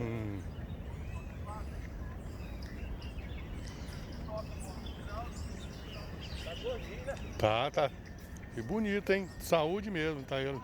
Hum. Tá gordinho, né? Tá. E bonito, hein? Saúde mesmo, tá ele.